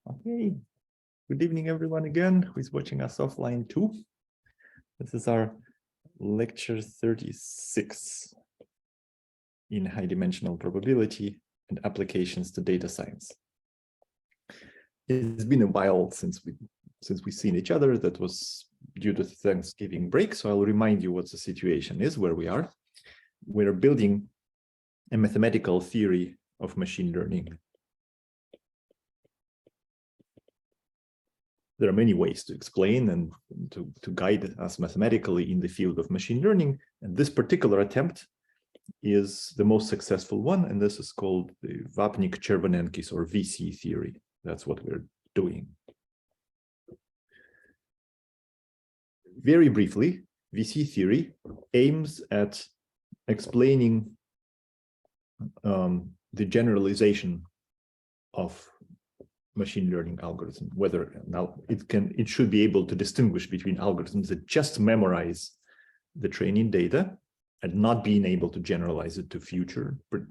Okay, good evening everyone again who is watching us offline too. This is our lecture 36 in high dimensional probability and applications to data science. It's been a while since we've seen each other. That was due to Thanksgiving break, so I'll remind you what the situation is, where we are. We're building a mathematical theory of machine learning. There are many ways to explain and to guide us mathematically in the field of machine learning. And this particular attempt is the most successful one. And this is called the Vapnik-Chervonenkis or VC theory. That's what we're doing. Very briefly, VC theory aims at explaining the generalization of machine learning algorithm, whether now it should be able to distinguish between algorithms that just memorize the training data and not being able to generalize it to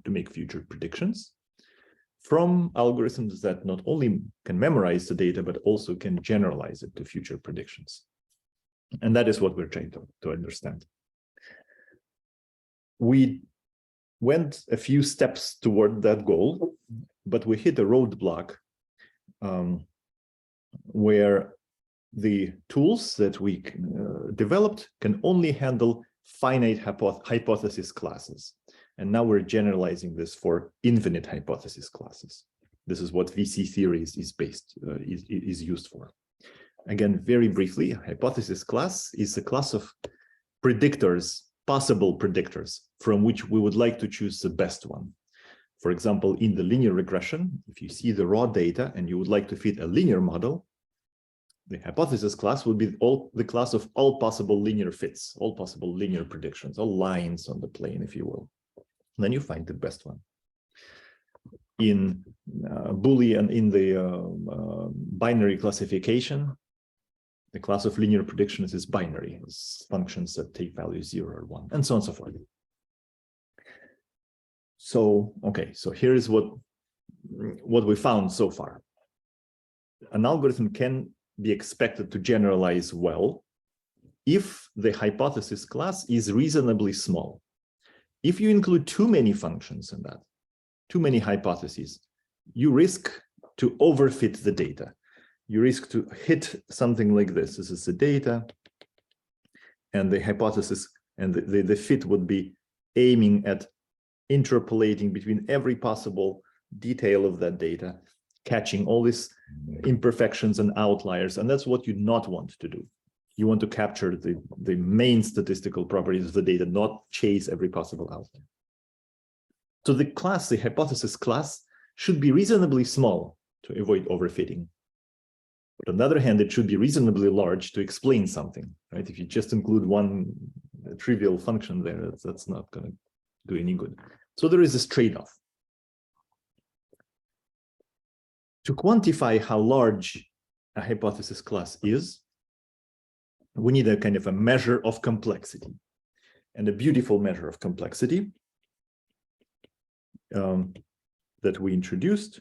make future predictions, from algorithms that not only can memorize the data but also can generalize it to future predictions. And that is what we're trying to understand. We went a few steps toward that goal, but we hit a roadblock where the tools that we developed can only handle finite hypothesis classes. And now we're generalizing this for infinite hypothesis classes. This is what VC theory is used for. Again, very briefly, a hypothesis class is a class of predictors, possible predictors, from which we would like to choose the best one. For example, in the linear regression, if you see the raw data and you would like to fit a linear model, the hypothesis class would be the class of all possible linear fits, all possible linear predictions, all lines on the plane, if you will. And then you find the best one. In Boolean, in the binary classification, the class of linear predictions is binary. It's functions that take values 0 or 1, and so on and so forth. So, okay, so here is what we found so far. An algorithm can be expected to generalize well if the hypothesis class is reasonably small. If you include too many functions in that, too many hypotheses, you risk to overfit the data. You risk to hit something like this. This is the data, and the hypothesis and the fit would be aiming at interpolating between every possible detail of that data, catching all these imperfections and outliers. And that's what you not want to do. You want to capture the main statistical properties of the data, not chase every possible outlier. So the class, the hypothesis class, should be reasonably small to avoid overfitting. But on the other hand, it should be reasonably large to explain something, right? If you just include one trivial function there, that's not going to do any good. So there is this trade-off. To quantify how large a hypothesis class is, we need a kind of a measure of complexity, and a beautiful measure of complexity that we introduced,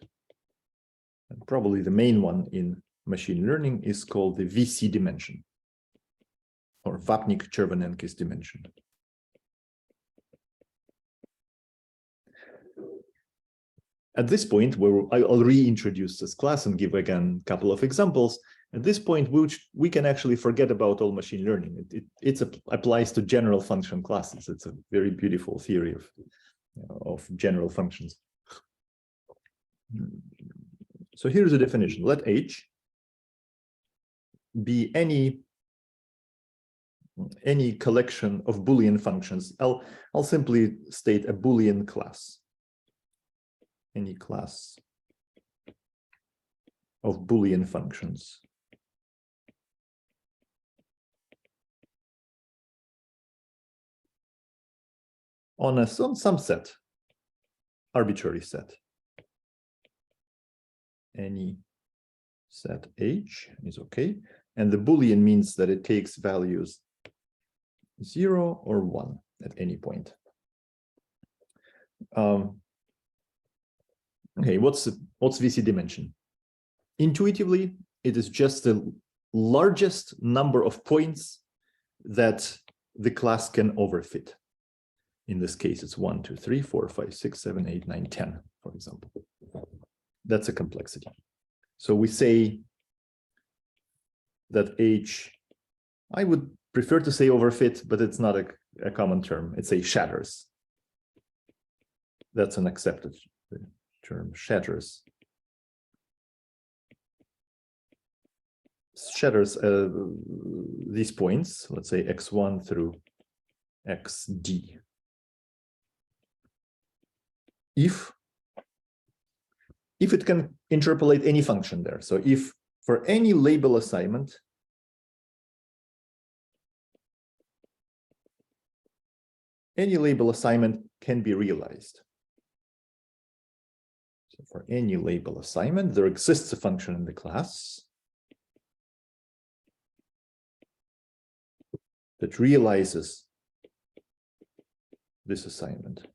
and probably the main one in machine learning, is called the VC dimension, or Vapnik-Chervonenkis dimension. At this point, where I'll reintroduce this class and give again a couple of examples, at this point, we can actually forget about all machine learning. It applies to general function classes. It's a very beautiful theory of general functions. So here's a definition. Let H be any collection of Boolean functions. I'll simply state a Boolean class. Any class of Boolean functions. On some set, arbitrary set. Any set H is okay. And the Boolean means that it takes values 0 or 1 at any point. Okay, what's VC dimension? intuitively, it is just the largest number of points that the class can overfit. In this case, it's 1, 2, 3, 4, 5, 6, 7, 8, 9, 10, for example. That's a complexity. So we say that H, I would prefer to say overfit, but it's not a common term. It's a shatters. That's an accepted term, shatters. Shatters these points, let's say x1 through xd. If it can interpolate any function there. So if for any label assignment, any label assignment can be realized. So for any label assignment, there exists a function in the class that realizes this assignment.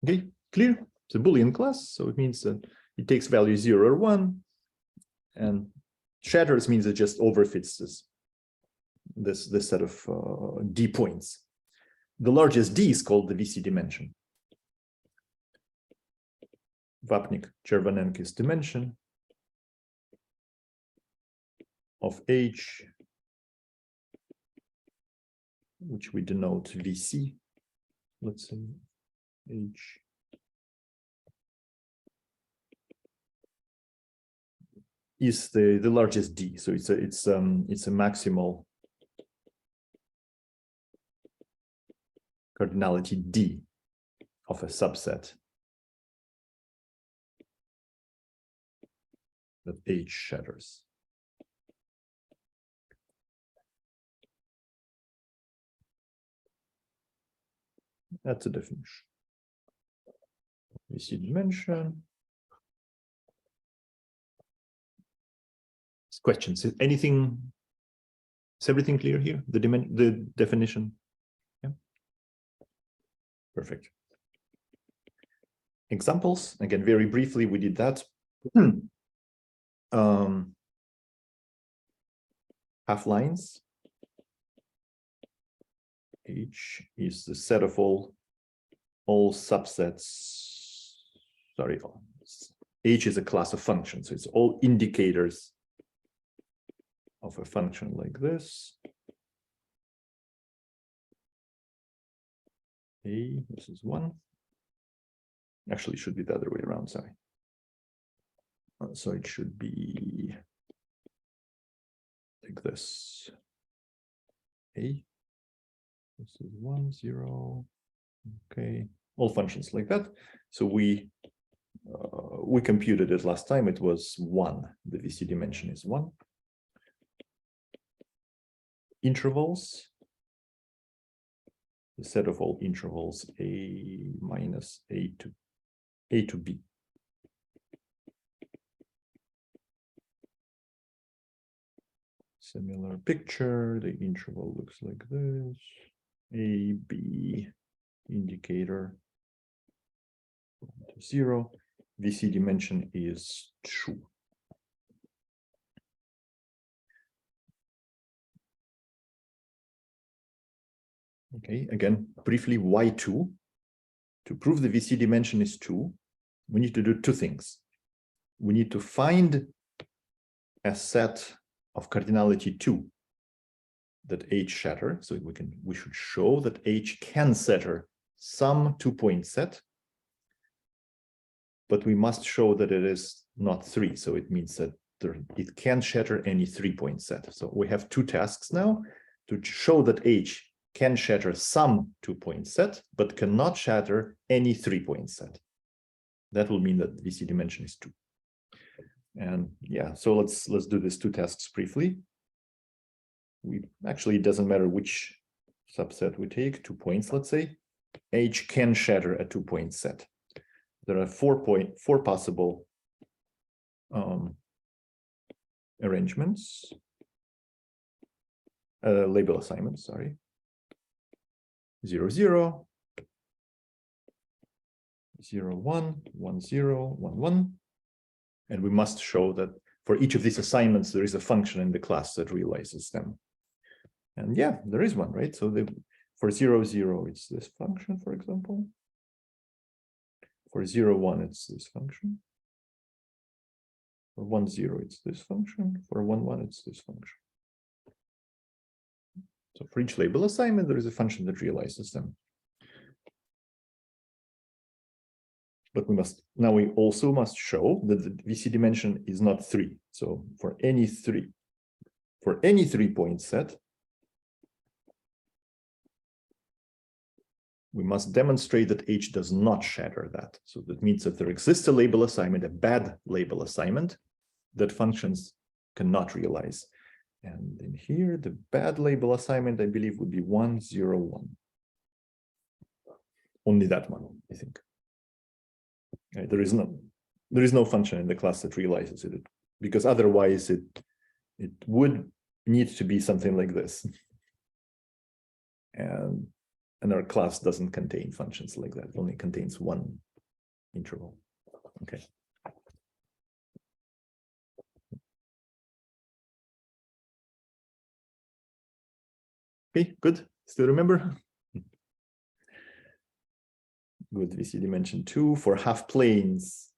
Okay, clear? It's a Boolean class, so it means that it takes value 0 or 1, and shatters means it just overfits this set of D points. The largest D is called the VC dimension. Vapnik-Chervanenko's dimension of H, which we denote VC. Let's say H is the largest D, so it's a maximal cardinality D of a subset that H shatters. That's a definition. We see dimension. Questions? Is everything clear here? The definition? Yeah. Perfect. Examples, again, very briefly, we did that. Half lines. H is the set of all subsets. Sorry, H is a class of functions, so it's all indicators of a function like this. A, this is 1. Actually, it should be the other way around, sorry. So it should be like this. A, this is 1, 0. Okay, all functions like that. So we computed it last time. It was 1. The VC dimension is 1. Intervals. The set of all intervals A minus A to B. Similar picture. The interval looks like this. A, B, indicator 1 to 0. VC dimension is 2. Okay, again, briefly, why 2? To prove the VC dimension is 2, we need to do two things. We need to find a set of cardinality 2 that H shatter. So we should show that H can shatter some 2-point set, but we must show that it is not 3. So it means that it can shatter any 3-point set. So we have 2 tasks now to show that H can shatter some 2-point set, but cannot shatter any 3-point set. That will mean that VC dimension is 2. And yeah, so let's do these 2 tasks briefly. Actually, it doesn't matter which subset we take, 2 points, let's say. H can shatter a 2-point set. There are 4 possible arrangements, label assignments, sorry. 0, 0, 0, 1, 1, 0, 1, 1. And we must show that for each of these assignments, there is a function in the class that realizes them. And yeah, there is one, right? So for 0, 0, it's this function, for example. For 0, 1, it's this function. For 1, 0, it's this function. For 1, 1, it's this function. So for each label assignment, there is a function that realizes them. But we also must show that the VC dimension is not 3. So for any 3 point set, we must demonstrate that H does not shatter that. So that means that there exists a label assignment, a bad label assignment, that functions cannot realize. And in here, the bad label assignment, I believe, would be 1, 0, 1. Only that one, I think. Right, there is no function in the class that realizes it, because otherwise it would need to be something like this. And our class doesn't contain functions like that. It only contains one interval. Okay. Okay, good. Still remember? Good. VC dimension 2 for half planes.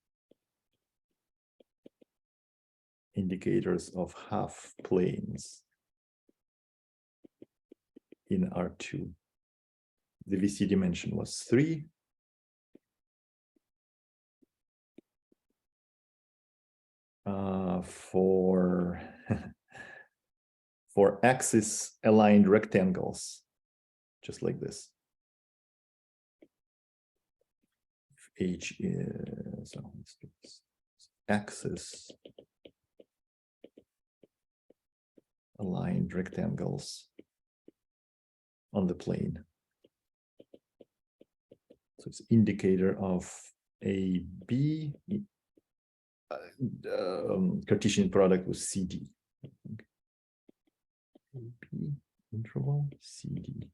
Indicators of half planes in R2. The VC dimension was 3. For axis aligned rectangles, just like this. H is axis aligned rectangles on the plane. So it's indicator of AB, Cartesian product with CD. AB interval CD.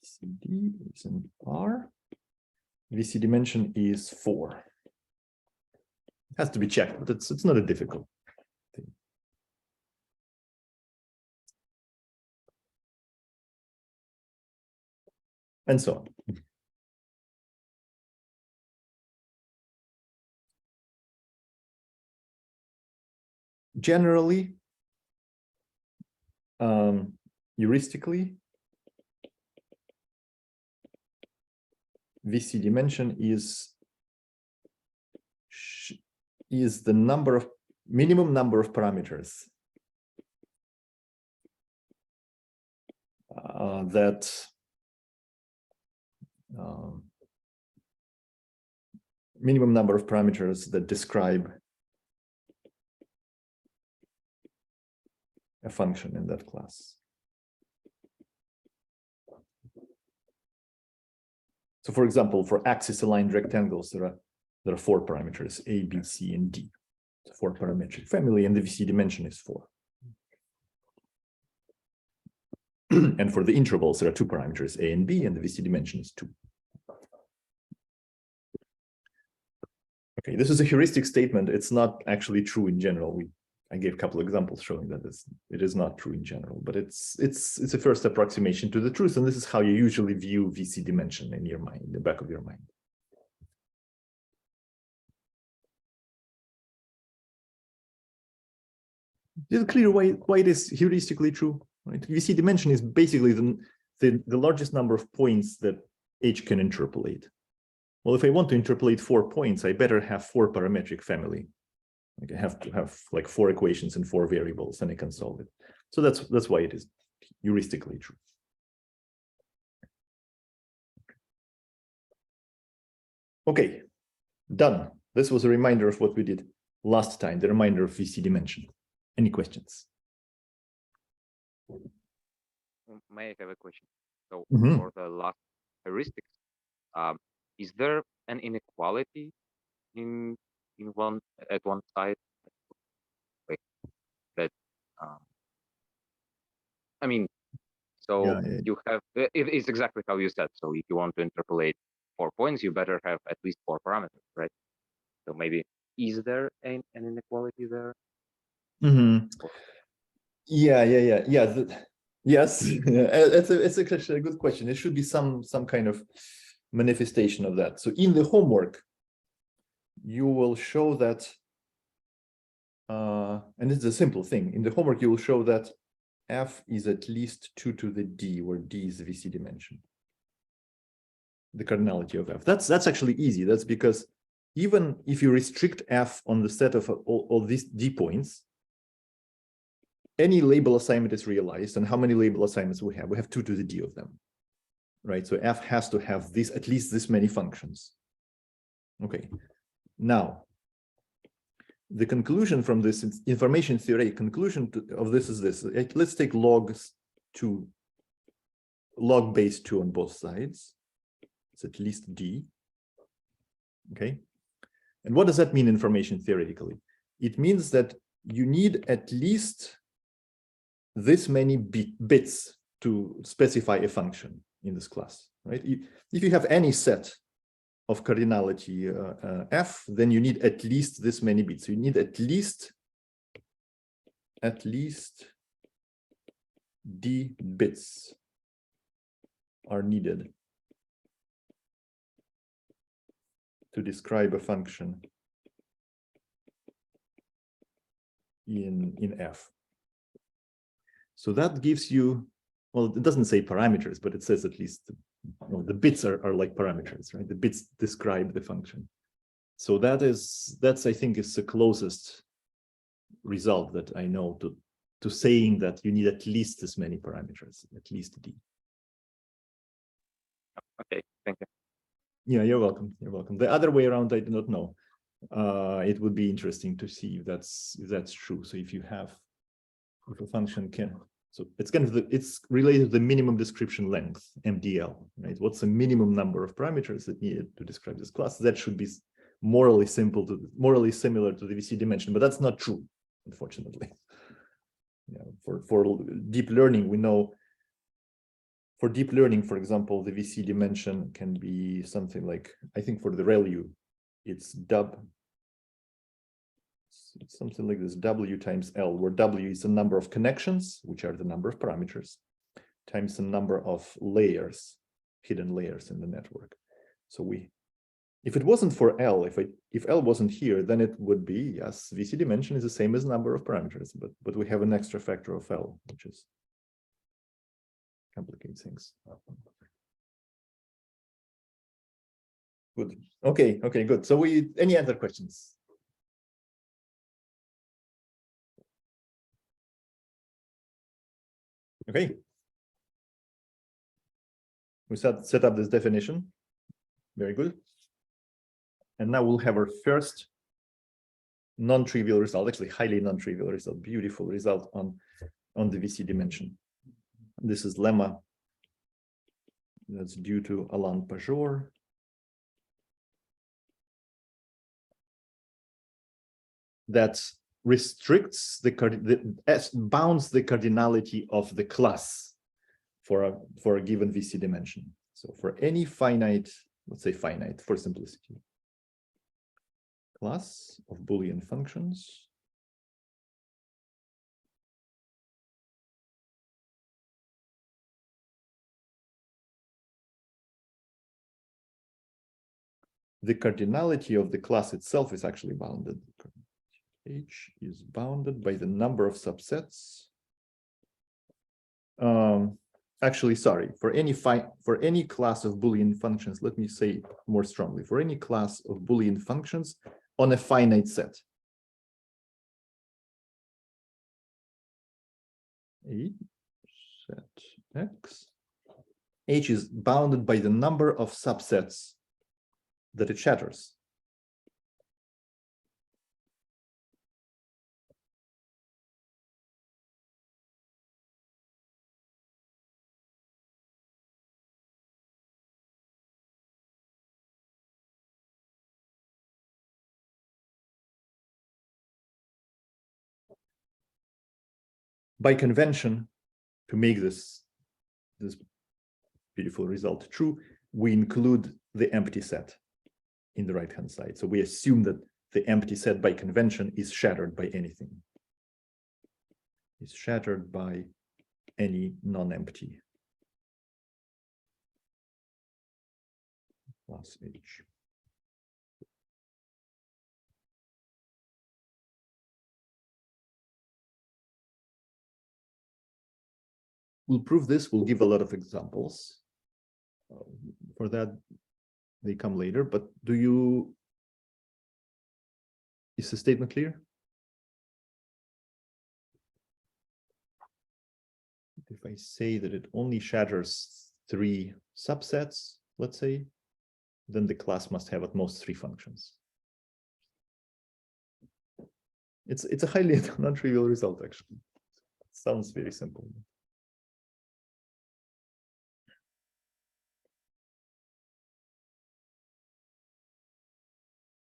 CD is an R. VC dimension is 4. It has to be checked, but it's not a difficult thing. And so on. Generally, heuristically, VC dimension is the minimum number of parameters that describe a function in that class. So for example, for axis aligned rectangles, there are 4 parameters, A, B, C, and D. It's a 4 parametric family, and the VC dimension is 4. And for the intervals, there are 2 parameters, A and B, and the VC dimension is 2. Okay, this is a heuristic statement. It's not actually true in general. I gave a couple of examples showing that it is not true in general, but it's a first approximation to the truth, and this is how you usually view VC dimension in your mind, in the back of your mind. Is it clear why it is heuristically true? Right? VC dimension is basically the largest number of points that H can interpolate. Well, if I want to interpolate 4 points, I better have 4 parametric family. Like I have to have like 4 equations and 4 variables, and I can solve it. So that's why it is heuristically true. Okay, done. This was a reminder of what we did last time, the reminder of VC dimension. Any questions? May I have a question? So for the last heuristics, is there an inequality at one side, like that? I mean, So you have, it's exactly how you said. So if you want to interpolate 4 points, you better have at least 4 parameters, right? So maybe, is there an inequality there? Mm-hmm. Yeah. Yes, it's actually a good question. It should be some kind of manifestation of that. So in the homework, you will show that, and it's a simple thing. In the homework, you will show that f is at least 2 to the d, where d is the VC dimension, the cardinality of f. That's actually easy. That's because even if you restrict f on the set of all these d points, any label assignment is realized. And how many label assignments we have? We have 2 to the d of them, right? So f has to have this, at least this many functions. Okay, now the conclusion from this information theory, conclusion of this is this. Let's take log base 2 on both sides. It's at least d. Okay, and what does that mean information theoretically? It means that you need at least this many bits to specify a function in this class, right? If you have any set of cardinality f, then you need at least this many bits. You need at least d bits are needed to describe a function in f. So that gives you, well, it doesn't say parameters, but it says at least, the bits are like parameters, right? The bits describe the function. So that's I think is the closest result that I know to saying that you need at least this many parameters, at least d. Okay, thank you. Yeah, you're welcome. You're welcome. The other way around, I do not know. It would be interesting to see if that's true. So if you have, if a function can, so it's kind of it's related to the minimum description length, MDL, right? What's the minimum number of parameters that needed to describe this class? That should be morally similar to the VC dimension, but that's not true, unfortunately. Yeah, for deep learning, we know. For deep learning, for example, the VC dimension can be something like, I think for the ReLU, it's something like this, W times L, where W is the number of connections, which are the number of parameters, times the number of layers, hidden layers in the network. So if it wasn't for L, if L wasn't here, then it would be, yes, VC dimension is the same as number of parameters, but we have an extra factor of L, which is complicates things. Good. Okay, good. So any other questions? Okay. We set up this definition. Very good. And now we'll have our first non-trivial result, actually highly non-trivial result, beautiful result on the VC dimension. This is Lemma. That's due to Alain Pajor. That restricts bounds the cardinality of the class for a given VC dimension. So for any finite, let's say finite for simplicity, class of Boolean functions, the cardinality of the class itself is actually bounded. H is bounded by the number of subsets. Actually, sorry, for any class of Boolean functions, let me say more strongly, for any class of Boolean functions on a finite set. H set X. H is bounded by the number of subsets that it shatters. By convention, to make this this beautiful result true, we include the empty set in the right-hand side. So we assume that the empty set by convention is shattered by anything. Is shattered by any non-empty plus H. We'll prove this. We'll give a lot of examples. For that, they come later. But is the statement clear? If I say that it only shatters 3 subsets, let's say, then the class must have at most 3 functions. It's a highly non-trivial result, actually. It sounds very simple.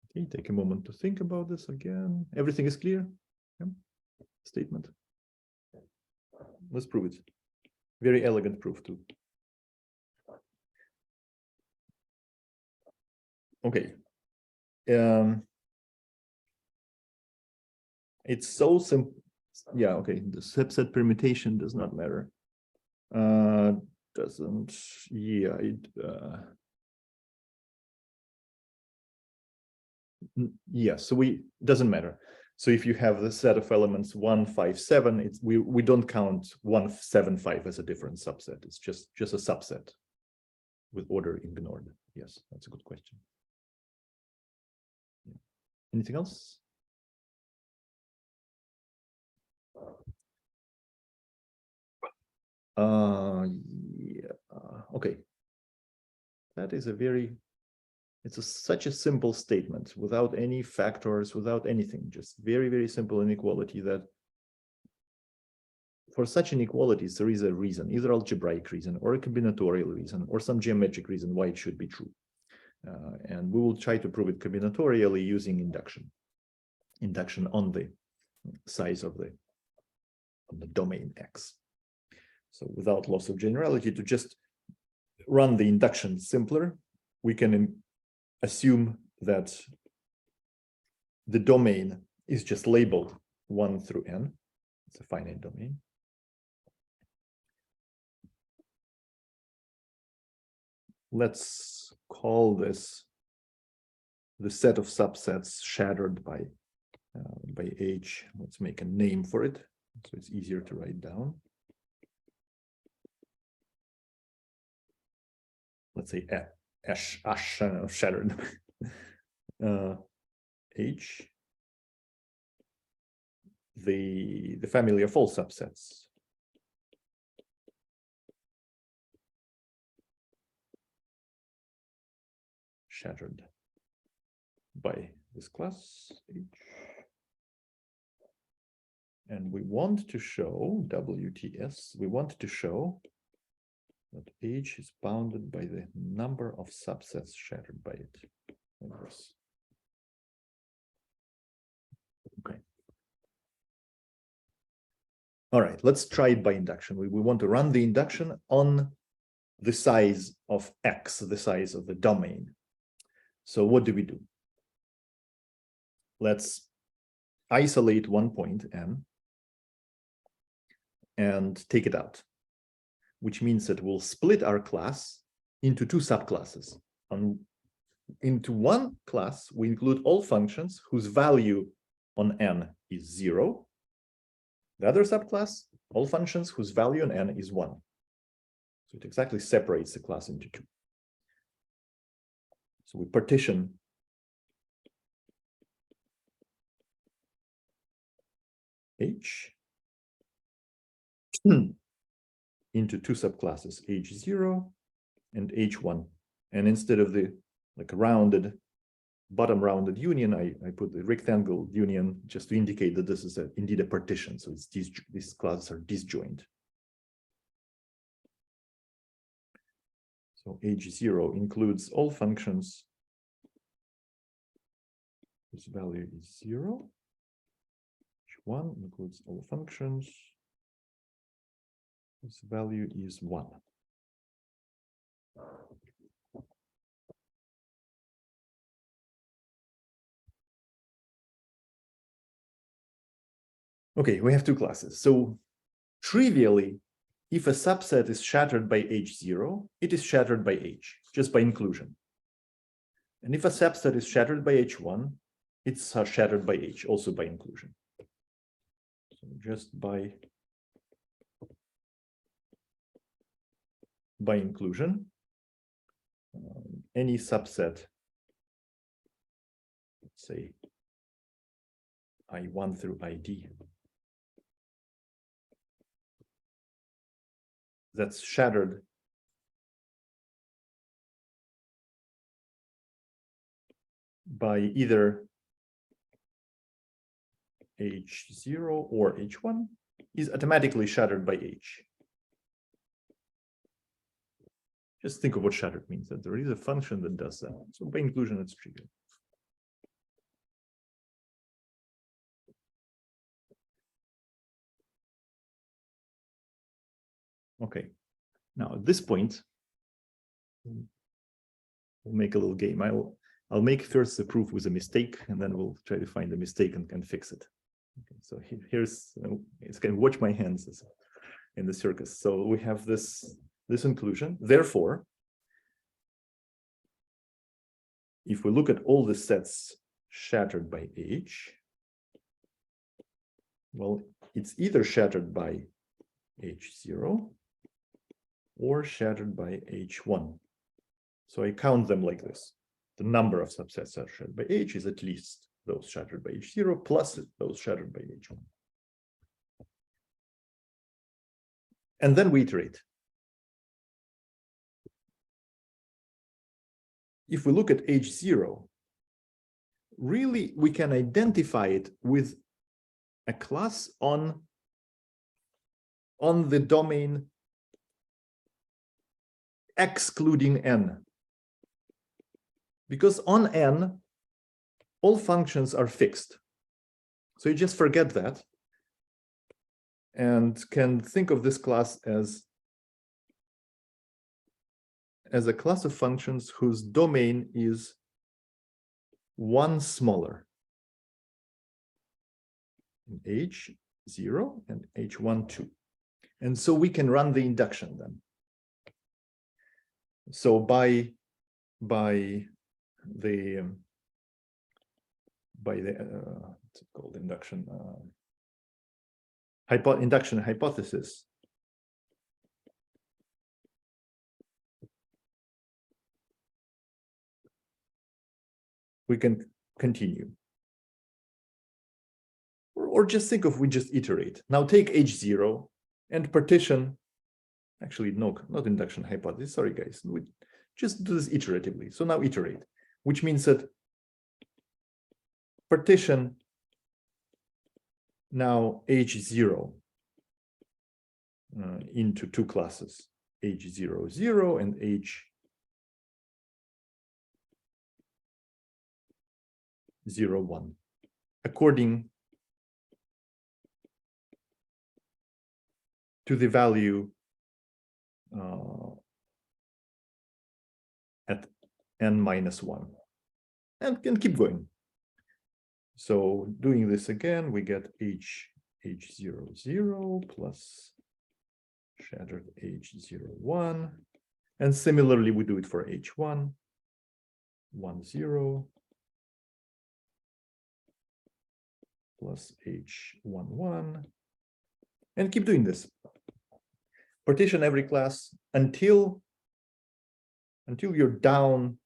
Okay, take a moment to think about this again. Everything is clear? Yeah. Statement. Let's prove it. Very elegant proof too. Okay. It's so simple. Yeah, okay. The subset permutation does not matter. Doesn't, yeah, yeah, so doesn't matter. So if you have the set of elements 1, 5, 7, we don't count 1, 7, 5 as a different subset. It's just a subset with order ignored. Yes, that's a good question. Yeah. Anything else? Yeah. Okay. That is such a simple statement without any factors, without anything, just very, very simple inequality that for such inequalities, there is a reason, either algebraic reason or a combinatorial reason or some geometric reason why it should be true. And we will try to prove it combinatorially using induction on the size of the domain X. So without loss of generality, to just run the induction simpler, we can assume that the domain is just labeled 1 through n. It's a finite domain. Let's call this the set of subsets shattered by H. Let's make a name for it so it's easier to write down. Let's say shattered H, the family of all subsets. Shattered by this class H. And we want to show WTS, we want to show that H is bounded by the number of subsets shattered by it. Okay. All right, let's try it by induction. We want to run the induction on the size of X, the size of the domain. So what do we do? Let's isolate one point, n, and take it out, which means that we'll split our class into 2 subclasses. Into one class, we include all functions whose value on n is 0. The other subclass, all functions whose value on n is 1. So it exactly separates the class into 2. So we partition H into 2 subclasses, H0 and H1. And instead of the rounded, bottom rounded union, I put the rectangle union just to indicate that this is indeed a partition. So it's these classes are disjoint. So H0 includes all functions whose value is 0. H1 includes all functions whose value is 1. Okay, we have two classes. So trivially, if a subset is shattered by H0, it is shattered by H, just by inclusion. And if a subset is shattered by H1, it's shattered by H, also by inclusion. So just by inclusion, any subset, let's say I1 through ID, that's shattered by either H0 or H1 is automatically shattered by H. Just think of what shattered means, that there is a function that does that. So by inclusion, it's trivial. Okay, now at this point, we'll make a little game. I'll make first the proof with a mistake, and then we'll try to find the mistake and fix it. Okay, so here's it's going to watch my hands in the circus. So we have this inclusion. Therefore, if we look at all the sets shattered by H, well, it's either shattered by H0 or shattered by H1. So I count them like this. The number of subsets that are shattered by H is at least those shattered by H0 plus those shattered by H1. And then we iterate. If we look at H0, really we can identify it with a class on the domain excluding n. Because on n, all functions are fixed. So you just forget that and can think of this class as a class of functions whose domain is one smaller. H0 and H1, 2. And so we can run the induction then. So by the what's it called, induction hypothesis, we can continue. Or just think of, we just iterate. Now take H0 and partition, actually, no, not induction hypothesis, sorry guys, we just do this iteratively. So now iterate, which means that partition now H0 into two classes, H0, 0 and H0, 1, according to the value at n-1, and keep going. So doing this again, we get H0, 0 plus shattered H0, 1. And similarly, we do it for H1, 1, 0 plus H1, 1. And keep doing this. Partition every class until you're down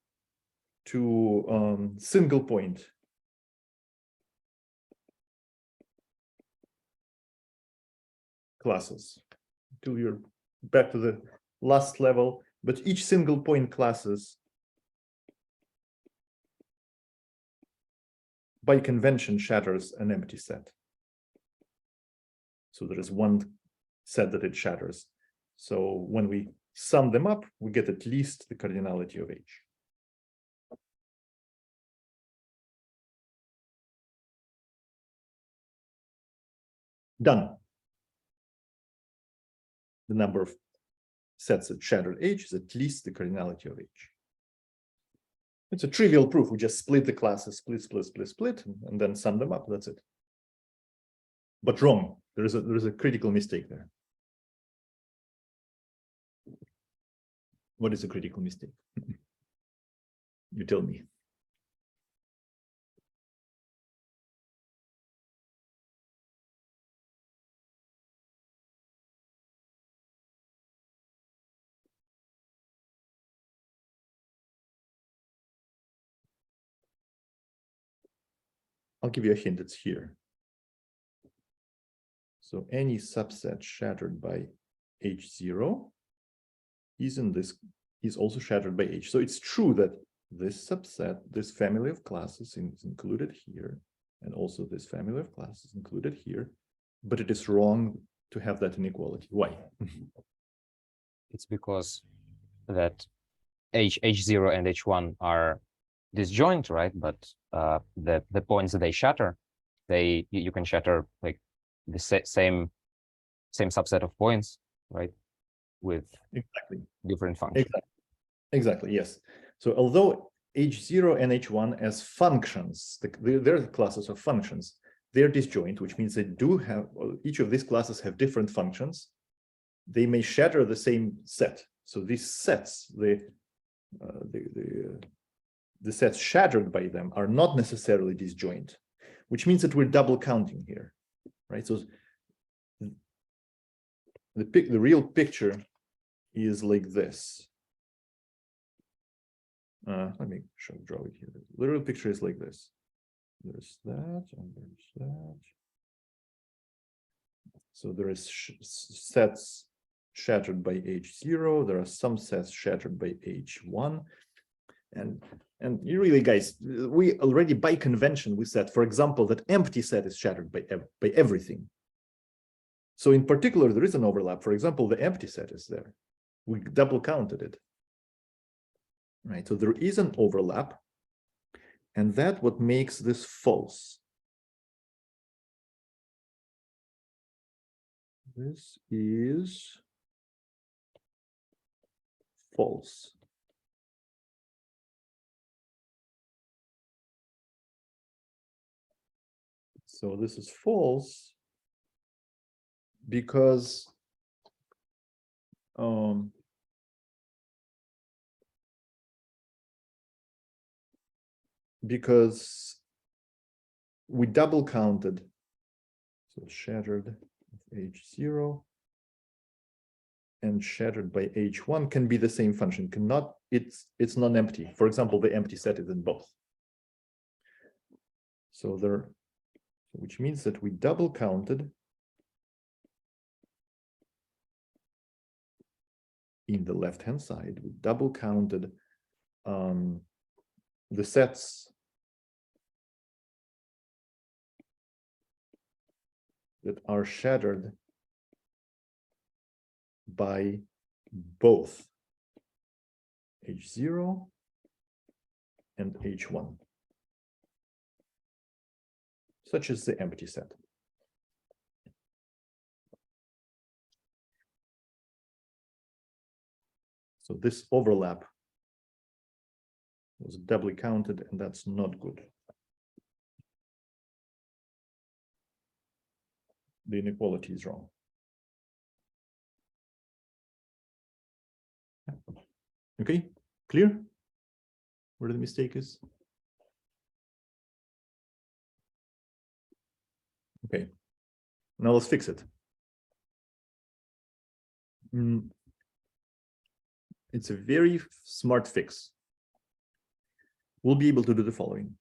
to single point classes, until you're back to the last level, but each single point classes by convention shatters an empty set. So there is one set that it shatters. So when we sum them up, we get at least the cardinality of H. Done. The number of sets that shatter H is at least the cardinality of H. It's a trivial proof. We just split the classes, split, and then sum them up. That's it. But wrong. There is a critical mistake there. What is a critical mistake? You tell me. I'll give you a hint, it's here. So any subset shattered by H0 is also shattered by H. So it's true that this subset, this family of classes is included here, and also this family of classes included here, but it is wrong to have that inequality. Why? It's because that H0 and H1 are disjoint, right? But the points that they shatter, you can shatter like the same subset of points, right? With different functions. Exactly, yes. So although H0 and H1 as functions, they're classes of functions, they're disjoint, which means they do have, each of these classes have different functions. They may shatter the same set. So these sets, the sets shattered by them are not necessarily disjoint, which means that we're double counting here, right? So the real picture is like this. Let me draw it here. The real picture is like this. There's that, and there's that. So there is sets shattered by H0. There are some sets shattered by H1. And you really, guys, we already by convention, we said, for example, that empty set is shattered by everything. So in particular, there is an overlap. For example, the empty set is there. We double counted it. Right, so there is an overlap, and that's what makes this false. This is false. So this is false because we double counted, so shattered H0 and shattered by H1 can be the same function, cannot, it's non-empty. For example, the empty set is in both. So which means that we double counted in the left-hand side, we double counted the sets that are shattered by both H0 and H1, such as the empty set. So this overlap was doubly counted, and that's not good. The inequality is wrong. Okay, clear where the mistake is? Okay, now let's fix it. It's a very smart fix. We'll be able to do the following.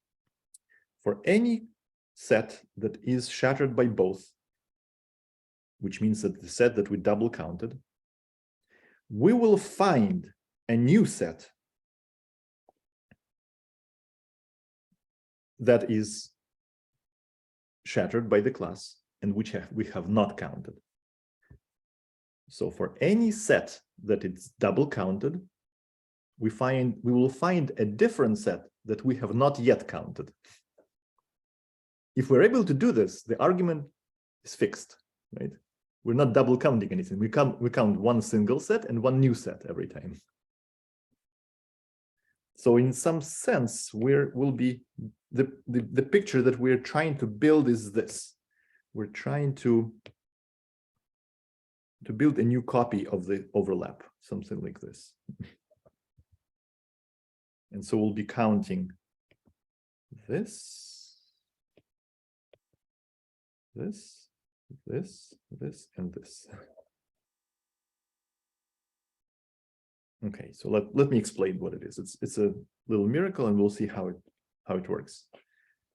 For any set that is shattered by both, which means that the set that we double counted, we will find a new set that is shattered by the class and which we have not counted. So for any set that it's double counted, we will find a different set that we have not yet counted. If we're able to do this, the argument is fixed, right? We're not double counting anything. We count one single set and one new set every time. So in some sense, will be the picture that we're trying to build is this. We're trying to build a new copy of the overlap, something like this. And so we'll be counting this, and this. Okay, so let me explain what it is. It's a little miracle, and we'll see how it works.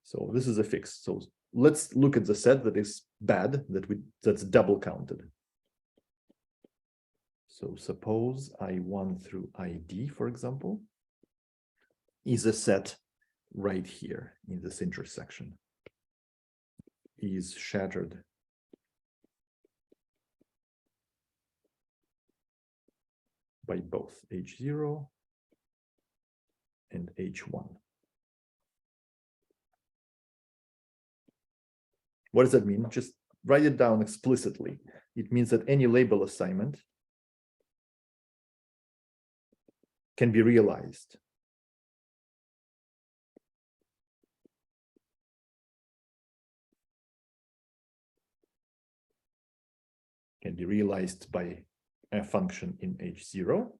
So this is a fix. So let's look at the set that is bad, that's double counted. So suppose I1 through ID, for example, is a set right here in this intersection, is shattered by both H0 and H1. What does that mean? Just write it down explicitly. It means that any label assignment can be realized. Can be realized by a function in H0,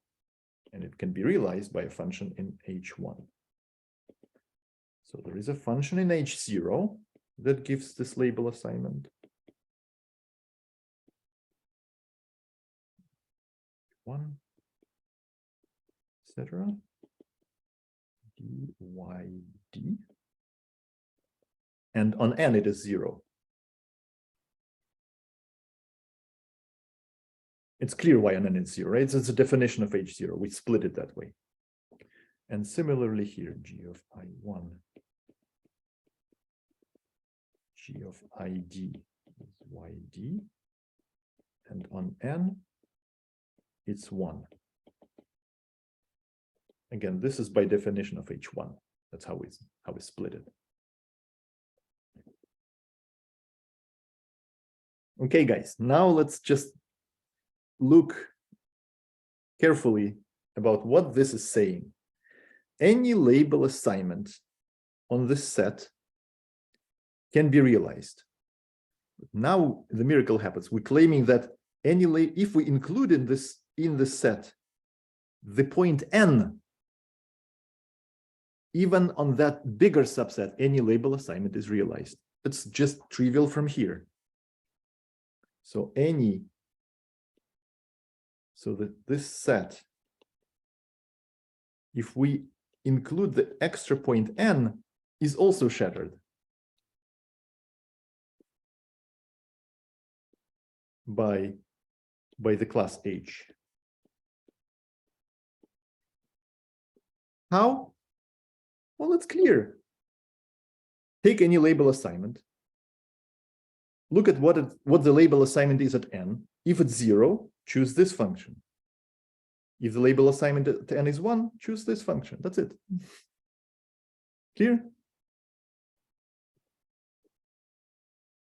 and it can be realized by a function in H1. So there is a function in H0 that gives this label assignment. One, etc. dyd. And on n it is 0. It's clear why on n is 0, right? It's a definition of H0. We split it that way. And similarly here, g of I1, g of ID is yd, and on n, it's 1. Again, this is by definition of H1. That's how we split it. Okay, guys, now let's just look carefully about what this is saying. Any label assignment on this set can be realized. Now the miracle happens. We're claiming that if we include in this set the point n, even on that bigger subset, any label assignment is realized. It's just trivial from here. So this set, if we include the extra point n, is also shattered by the class H. How? Well, it's clear. Take any label assignment. Look at what the label assignment is at n. If it's 0, choose this function. If the label assignment at n is 1, choose this function. That's it. Clear?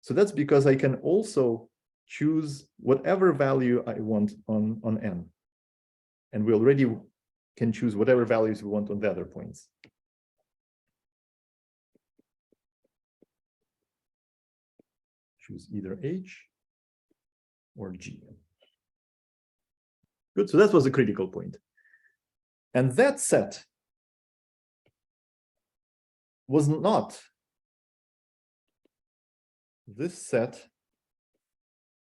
So that's because I can also choose whatever value I want on n. And we already can choose whatever values we want on the other points. Choose either H or G. Good, so that was a critical point. And that set was not, this set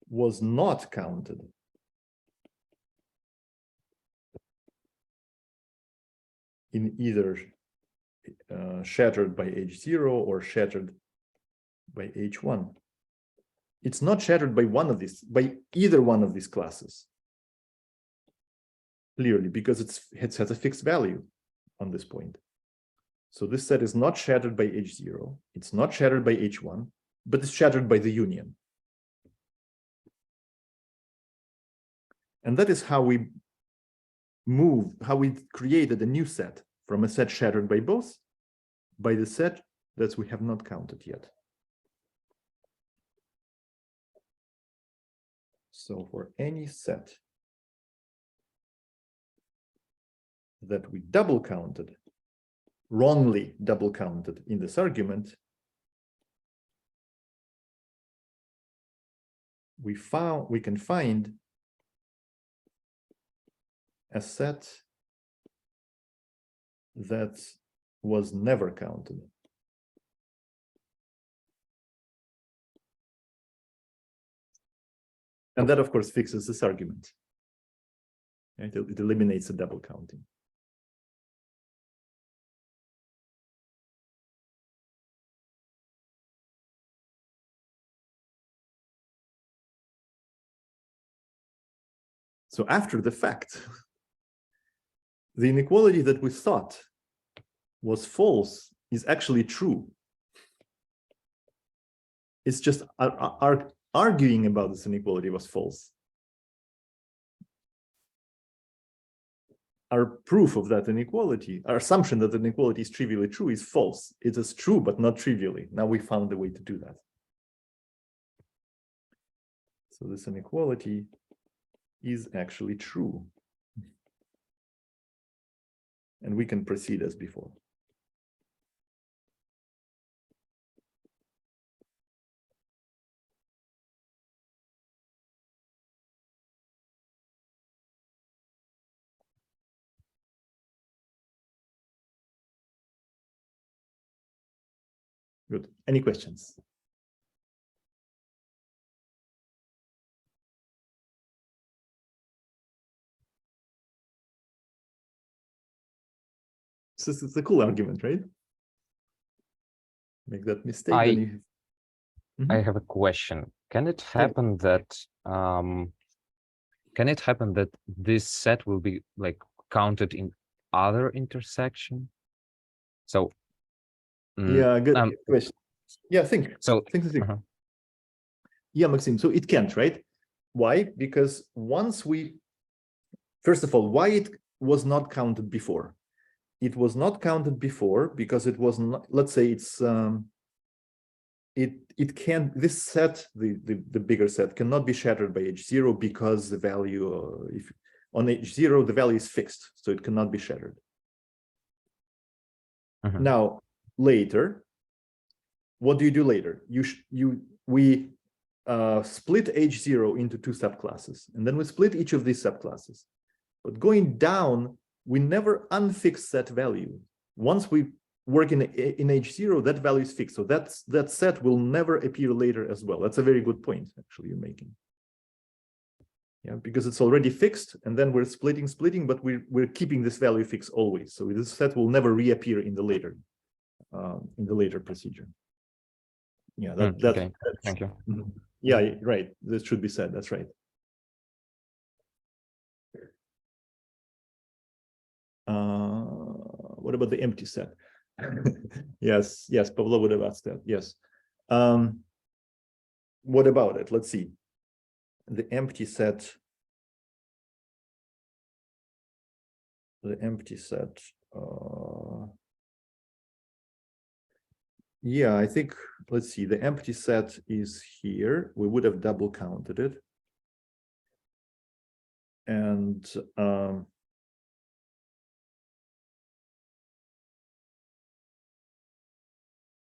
was not counted in either shattered by H0 or shattered by H1. It's not shattered by either one of these classes. Clearly, because it has a fixed value on this point. So this set is not shattered by H0, it's not shattered by H1, but it's shattered by the union. And that is how we created a new set from a set shattered by both, by the set that we have not counted yet. So for any set that we double counted, wrongly double counted in this argument, we can find a set that was never counted. And that, of course, fixes this argument. Right? It eliminates the double counting. So after the fact, the inequality that we thought was false is actually true. It's just arguing about this inequality was false. Our proof of that inequality, our assumption that the inequality is trivially true is false. It is true, but not trivially. Now we found a way to do that. So this inequality is actually true. And we can proceed as before. Good. Any questions? So it's a cool argument, right? Make that mistake. I have a question. Can it happen that this set will be like counted in other intersection? So yeah, good question. Yeah, think. Yeah, Maxim. So it can't, right? Why? Because first of all, why it was not counted before? It was not counted before because it was not, let's say it's it can't, this set, the bigger set cannot be shattered by H0 because the value if on H0 the value is fixed, so it cannot be shattered. Now later, what do you do later? We split H0 into two subclasses, and then we split each of these subclasses. But going down, we never unfix that value. Once we work in H0, that value is fixed. So that set will never appear later as well. That's a very good point, actually, you're making. Yeah, because it's already fixed, and then we're splitting, but we're keeping this value fixed always. So this set will never reappear in the later procedure. Yeah, okay. Thank you. Yeah, right. This should be said. That's right. What about the empty set? yes, Pavlo would have asked that. Yes. What about it? Let's see. The empty set. Yeah, I think, let's see, the empty set is here. We would have double counted it. And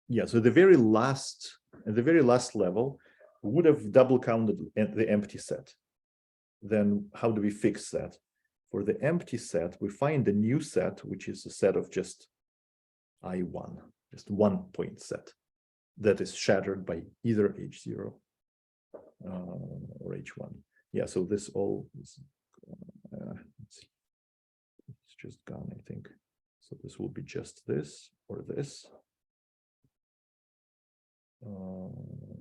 yeah, so at the very last level, we would have double counted the empty set. Then how do we fix that? For the empty set, we find the new set, which is a set of just I1, just 1 point set that is shattered by either H0 or H1. Yeah, so this all is, let's see. It's just gone, I think. So this will be just this or this.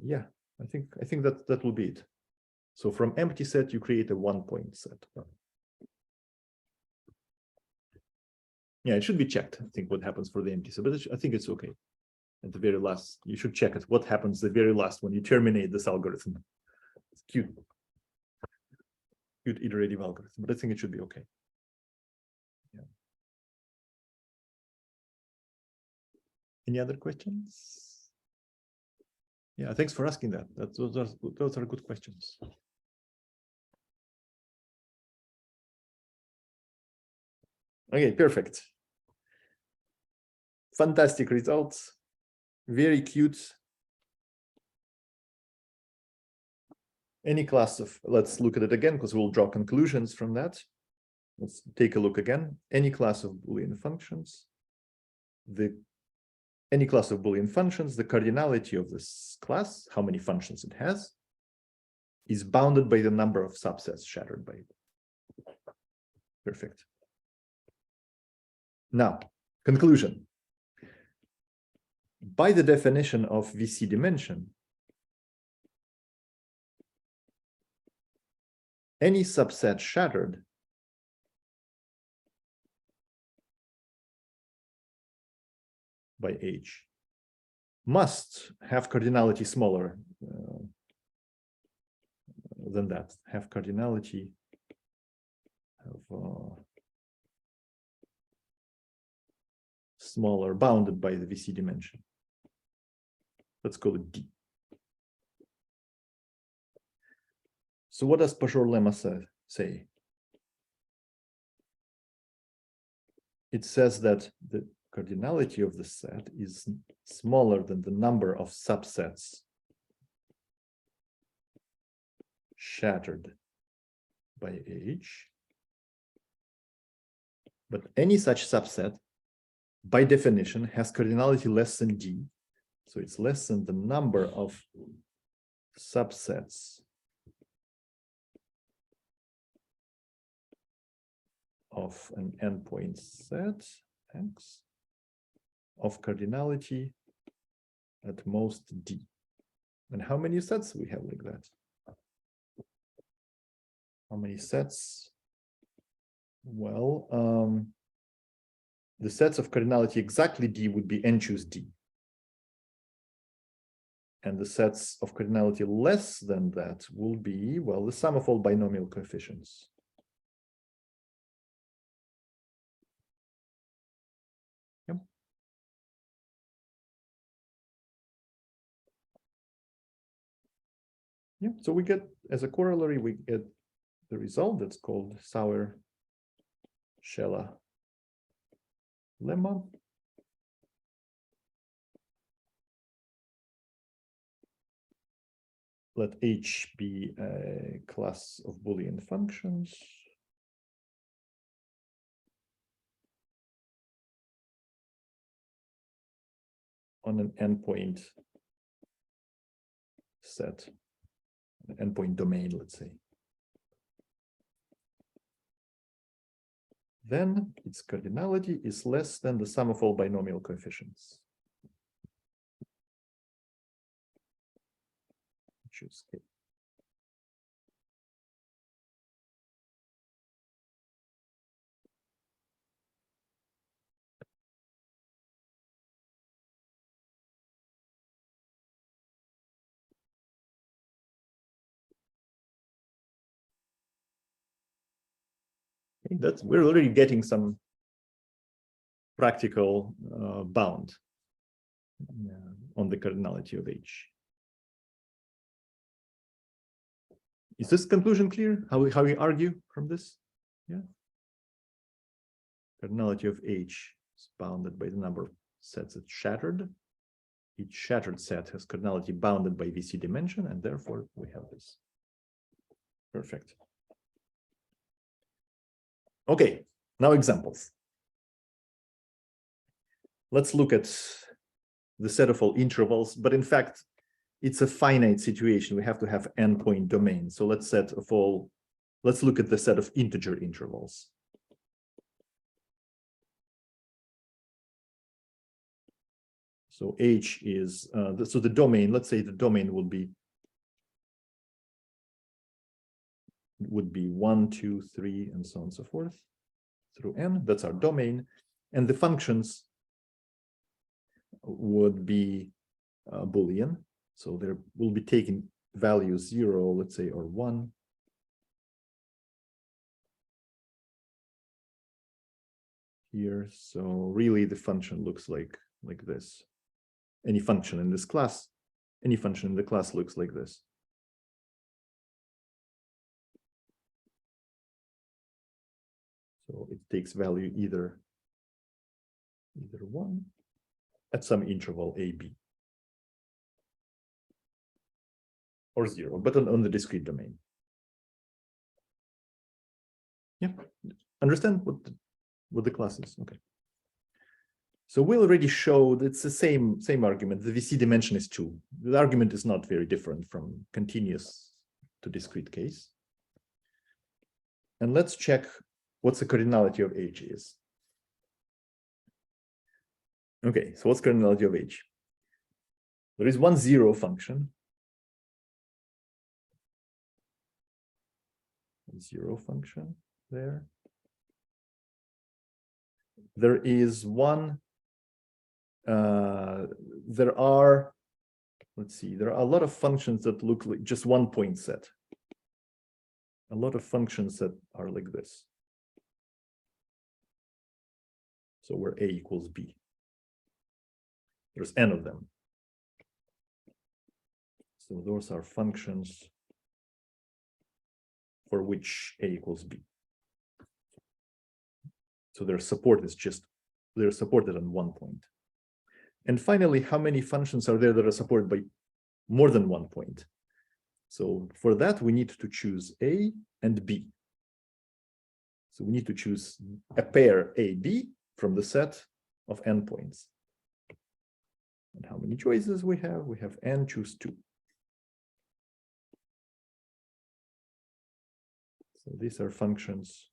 Yeah, I think that will be it. So from empty set, you create a 1 point set. Yeah, it should be checked. I think what happens for the empty set, but I think it's okay. At the very last, you should check it. What happens the very last when you terminate this algorithm? It's cute iterative algorithm, but I think it should be okay. Yeah. Any other questions? Yeah, thanks for asking that. Those are good questions. Okay, perfect. Fantastic results. Very cute. Any class of, let's look at it again because we'll draw conclusions from that. Let's take a look again. Any class of Boolean functions, any class of Boolean functions, the cardinality of this class, how many functions it has, is bounded by the number of subsets shattered by it. Perfect. Now, conclusion. By the definition of VC dimension, any subset shattered by H must have cardinality smaller than that, have cardinality of smaller, bounded by the VC dimension. Let's call it D. So what does Pajor lemma say? It says that the cardinality of the set is smaller than the number of subsets shattered by H. But any such subset, by definition, has cardinality less than D. So it's less than the number of subsets of an endpoint set X of cardinality at most D. And how many sets we have like that? How many sets? Well, the sets of cardinality exactly D would be n choose D. And the sets of cardinality less than that will be, well, the sum of all binomial coefficients. Yep. Yeah, so we get, as a corollary, we get the result that's called Sauer-Shelah lemma. Let H be a class of Boolean functions. On an endpoint set, an endpoint domain, let's say. Then its cardinality is less than the sum of all binomial coefficients. Choose K. Okay, we're already getting some practical bound on the cardinality of H. Is this conclusion clear? How we argue from this? Yeah. Cardinality of H is bounded by the number of sets it's shattered. Each shattered set has cardinality bounded by VC dimension, and therefore we have this. Perfect. Okay, now examples. Let's look at the set of all intervals, but in fact, it's a finite situation. We have to have endpoint domain. So let's look at the set of integer intervals. So H is, so the domain, let's say the domain would be 1, 2, 3, and so on and so forth through n. That's our domain. And the functions would be Boolean. So there will be taking values 0, let's say, or 1. Here. So really the function looks like this. Any function in this class, any function in the class looks like this. So it takes value either one at some interval a, b, or 0, but on the discrete domain. Yeah, understand what the class is? Okay. So we already showed it's the same argument. The VC dimension is 2. The argument is not very different from continuous to discrete case. And let's check what's the cardinality of H is. Okay, so what's cardinality of H? There is one 0 function. 0 function there. There is one, there are, let's see, there are a lot of functions that look like just one point set. A lot of functions that are like this. So where A equals B. There's n of them. So those are functions for which A equals B. So their support is just, they're supported on one point. And finally, how many functions are there that are supported by more than one point? So for that, we need to choose A and B. So we need to choose a pair A, B from the set of n points. And how many choices we have? We have n, choose 2. So these are functions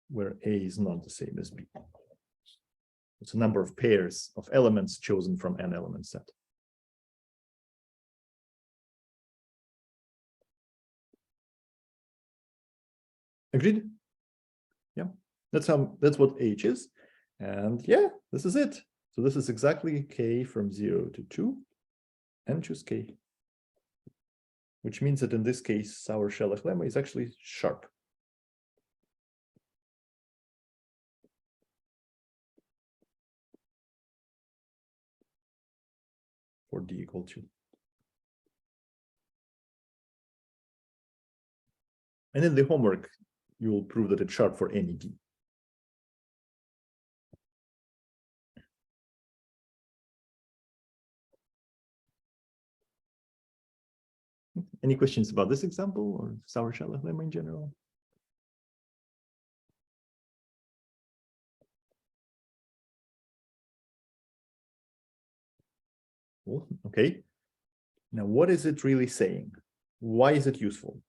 where A is not the same as B. It's a number of pairs of elements chosen from n element set. Agreed? Yeah, that's what H is. And yeah, this is it. So this is exactly K from 0 to 2, and choose K. Which means that in this case, Sauer-Shelah lemma is actually sharp. For D equal 2. And in the homework, you will prove that it's sharp for any D. Any questions about this example or Sauer-Shelah lemma in general? Cool. Okay. Now, what is it really saying? Why is it useful?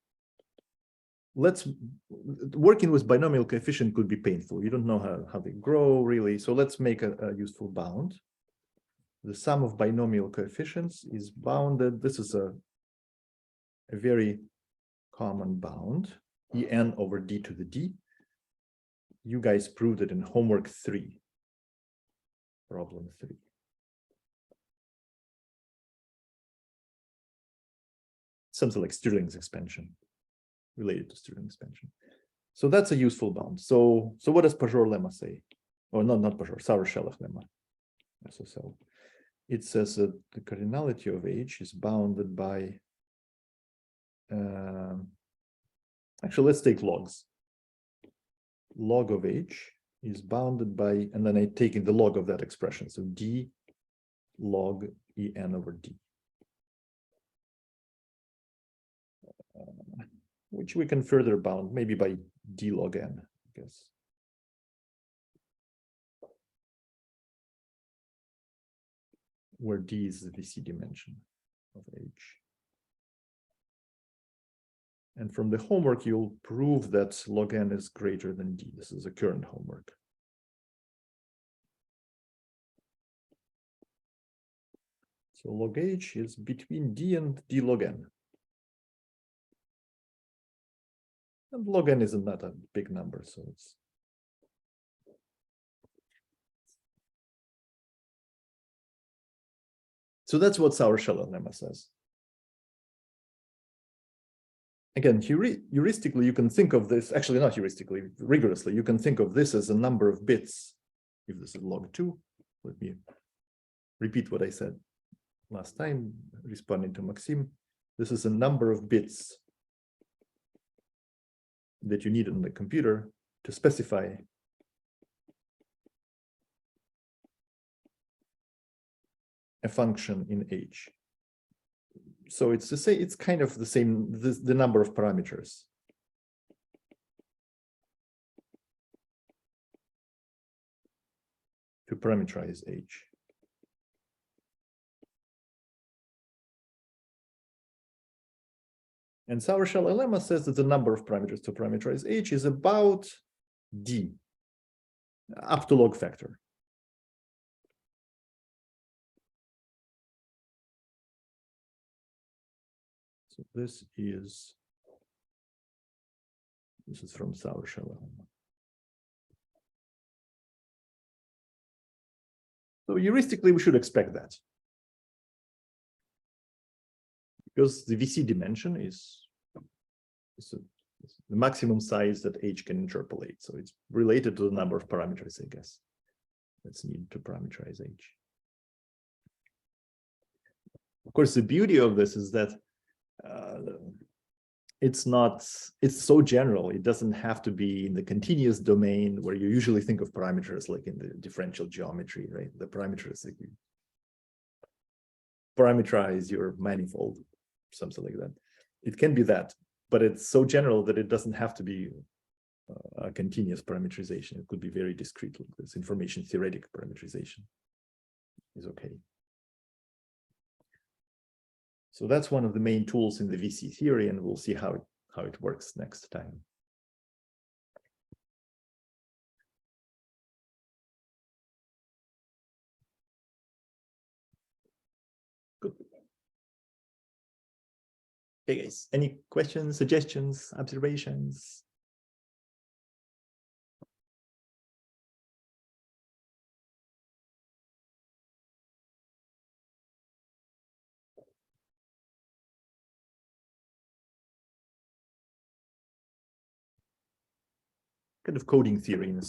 Working with binomial coefficient could be painful. You don't know how they grow really. So let's make a useful bound. The sum of binomial coefficients is bounded. This is a very common bound, En over D to the D. You guys proved it in homework 3, problem 3. Something like Stirling's expansion, related to Stirling expansion. So that's a useful bound. So what does Pajor lemma say? Or not Pajor, Sauer-Shelah lemma. So it says that the cardinality of H is bounded by, actually, let's take logs. Log of H is bounded by, and then I take in the log of that expression. So D log En over D. Which we can further bound maybe by D log n, I guess. Where D is the VC dimension of H. And from the homework, you'll prove that log n is greater than D. This is a current homework. So log H is between D and D log n. And log n isn't that a big number, so it's. So that's what Sauer-Shelah lemma says. Again, heuristically, you can think of this, actually not heuristically, rigorously, you can think of this as a number of bits. If this is log 2, let me repeat what I said last time, responding to Maxim. This is a number of bits that you need on the computer to specify a function in H. So it's to say it's kind of the same, the number of parameters. To parameterize H. And Sauer-Shelah lemma says that the number of parameters to parameterize H is about D, up to log factor. So this is from Sauer-Shelah lemma. So heuristically, we should expect that. Because the VC dimension is the maximum size that H can interpolate. So it's related to the number of parameters, I guess, that's needed to parameterize H. Of course, the beauty of this is that it's so general. It doesn't have to be in the continuous domain where you usually think of parameters like in the differential geometry, right? The parameters that you parameterize your manifold, something like that. It can be that, but it's so general that it doesn't have to be a continuous parameterization. It could be very discrete. Like this information theoretic parameterization is okay. So that's one of the main tools in the VC theory, and we'll see how it works next time. Good. Okay, guys, any questions, suggestions, observations? Kind of coding theory in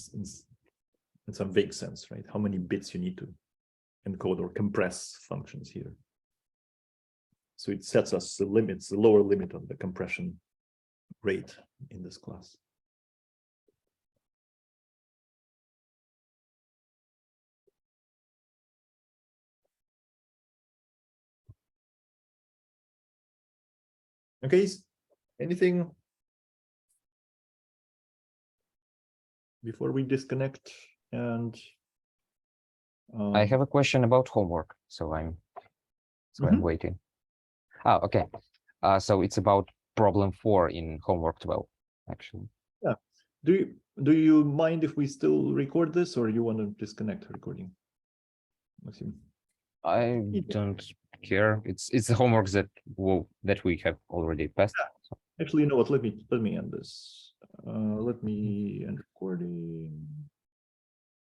some vague sense, right? How many bits you need to encode or compress functions here. So it sets us the limits, the lower limit on the compression rate in this class. Okay, anything before we disconnect? And I have a question about homework, so I'm waiting. Oh, okay. So it's about problem 4 in homework 12, actually. Yeah. Do you mind if we still record this, or you want to disconnect the recording? Maxim? I don't care. It's the homework that we have already passed. So. Actually, you know what? Let me end this. Let me end recording.